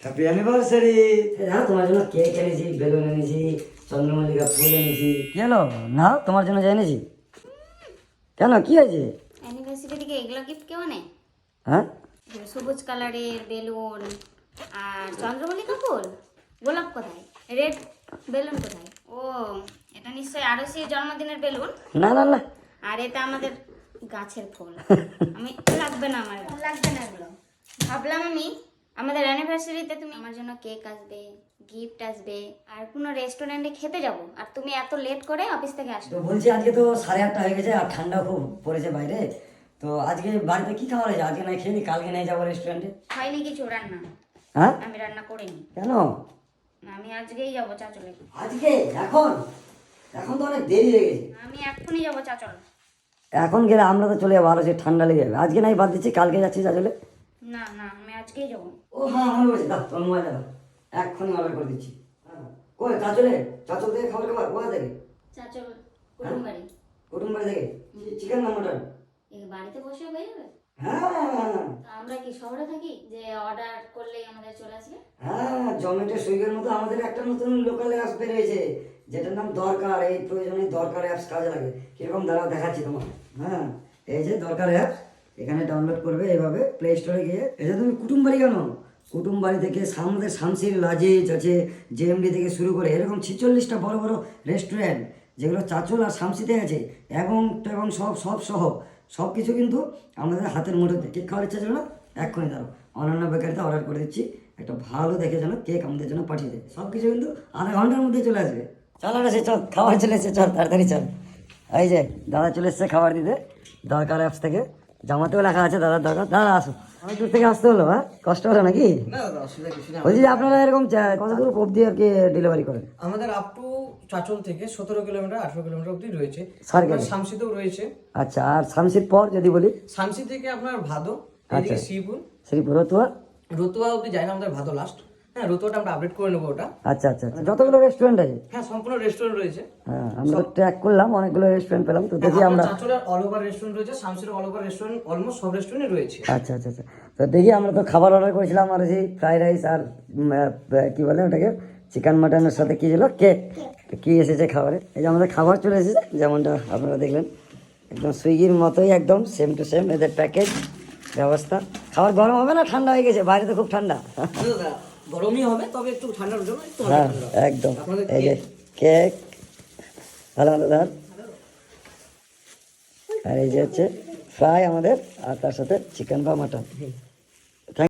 Happy anniversary. হ্যাঁ, তোমার জন্য কেক এনেছি, বেলুন এনেছি, চন্দ্রমল্লিকা ফুল এনেছি। কি হলো? না, তোমার জন্য যা এনেছি। কেন, কি হয়েছে? অ্যানিভার্সারি থেকে এগুলো গিফট কেউ নেয়? হ্যাঁ, সবুজ কালারের বেলুন আর চন্দ্রমল্লিকা ফুল। গোলাপ কোথায়? রেড বেলুন কোথায়? ও, এটা নিশ্চয়ই আরশির জন্মদিনের বেলুন। না না না, আর এটা আমাদের গাছের ফুল। আমি লাগবে না, আমার লাগবে না এগুলো। ভাবলাম আমি আমাদের অ্যানিভার্সারিতে তুমি আমার জন্য কেক আসবে, গিফট আসবে, আর কোনো রেস্টুরেন্টে খেতে যাব, আর তুমি এত লেট করে অফিস থেকে আসবে। তো বলছি আজকে তো 8:30 হয়ে গেছে আর ঠান্ডা খুব পড়েছে বাইরে। তো আজকে বাড়িতে কি খাওয়া হয়েছে? আজকে নাই খেয়ে নি, কালকে নিয়ে যাবো রেস্টুরেন্টে। হয়নি কিছু রান্না, হ্যাঁ, আমি রান্না করিনি। কেন? আমি আজকেই যাবো চাচলে। আজকে? এখন? এখন তো অনেক দেরি হয়ে গেছে। আমি এক্ষুনি যাবো চাচল। এখন গেলে আমরা তো চলে যাবো, আরো সে ঠান্ডা লেগে যাবে। আজকে নাই, বাদ দিচ্ছি, কালকে যাচ্ছি আসলে। না না, আমি আজকেই যাবো। ও হ্যাঁ, মনে পড়েছে, দাও তোমার মোবাইল দাও, এক্ষুনি অর্ডার করে দিচ্ছি। হ্যাঁ, কই চাচলে? চাচল থেকে খাবার খাবার কোথা থেকে? চাচল কুটুম বাড়ি। কুটুম বাড়ি থেকে? চিকেন না মটন? এই বাড়িতে বসে হয়ে যাবে? হ্যাঁ তা আমরা কি শহরে থাকি যে অর্ডার করলেই আমাদের চলে আসবে? হ্যাঁ, জমেটো সুইগির মতো আমাদের একটা নতুন লোকাল অ্যাপস বেরিয়েছে, যেটার নাম দরকার। এই প্রয়োজনে দরকার অ্যাপস কাজে লাগে। কিরকম দাঁড়াও, দেখাচ্ছি তোমার। হ্যাঁ, এই যে দরকার অ্যাপস, এখানে ডাউনলোড করবে। এইভাবে প্লে স্টোরে গিয়ে, এই যে তুমি কুটুম বাড়ি কেন, কুটুম বাড়ি থেকে আমাদের শামসির লাজিজ আছে, জেএমডি থেকে শুরু করে এরকম 46টা বড় বড় রেস্টুরেন্ট, যেগুলো চাচল আর শামসিতে আছে, এবং এবং সব সব সহ সব কিছু কিন্তু আমাদের হাতের মুঠোতে। কেক খাওয়ার ইচ্ছা ছিল না? এক্ষুনি দাঁড়ো, অনন্য বেকারিতে অর্ডার করে দিচ্ছি। একটা ভালো দেখে যেন কেক আমাদের জন্য পাঠিয়ে দেয়। সব কিছু কিন্তু আধা ঘন্টার মধ্যে চলে আসবে। চল সে চল, খাবার চলে এসছে, চল তাড়াতাড়ি চল। এই যে দাদা চলে এসছে খাবার দিতে, দরকার অ্যাপস থেকে। জামাতেও লেখা আছে দাদার দরকার। দাদা আসো, অনেক দূর থেকে আসতে হলো। হ্যাঁ, কষ্ট হলো নাকি? বলছি যে আপনারা এরকম কত দূর অবধি আর কি ডেলিভারি করেন? আমাদের আপ টু চাচল থেকে 17 কিলোমিটার 18 কিলোমিটার অবধি রয়েছে। সার্কেল? শামসিতেও রয়েছে। আচ্ছা, আর শামসির পর যদি বলি? শামসি থেকে আপনার ভাদো, এদিকে শ্রীপুর, শ্রীপুর, রতুয়া? রতুয়া অবধি যায় না, আমাদের ভাদো লাস্ট। হ্যাঁ, রতুয়াটা আমরা আপডেট করে নেবো ওটা। আচ্ছা আচ্ছা আচ্ছা, যতগুলো রেস্টুরেন্ট আছে? হ্যাঁ, সম্পূর্ণ রেস্টুরেন্ট রয়েছে। হ্যাঁ, আমরা ট্র্যাক করলাম, অনেকগুলো রেস্টুরেন্ট পেলাম। তো দেখি আমরা চাচলের অল ওভার রেস্টুরেন্ট রয়েছে, শামসির অল ওভার রেস্টুরেন্ট অলমোস্ট সব রেস্টুরেন্টে রয়েছে। আচ্ছা আচ্ছা আচ্ছা, তো দেখি। আমরা তো খাবার অর্ডার করেছিলাম, আর সেই ফ্রাইড রাইস আর কি বলে ওটাকে, চিকেন মাটনের সাথে কি ছিল, কেক। কি এসেছে খাবারে? এই যে আমাদের খাবার চলে এসেছে, যেমনটা আপনারা দেখলেন, একদম সুইগির মতোই, একদম সেম টু সেম এদের প্যাকেজ ব্যবস্থা। খাবার গরম হবে না ঠান্ডা হয়ে গেছে? বাইরে তো খুব ঠান্ডা। গরমই হবে, তবে একটু ঠান্ডার জন্য একটু হ্যাঁ একদম। এই যে কেক, ভালো ভালো দাঁড়, আর এই যে হচ্ছে ফ্রাই আমাদের, আর তার সাথে চিকেন বা মাটন।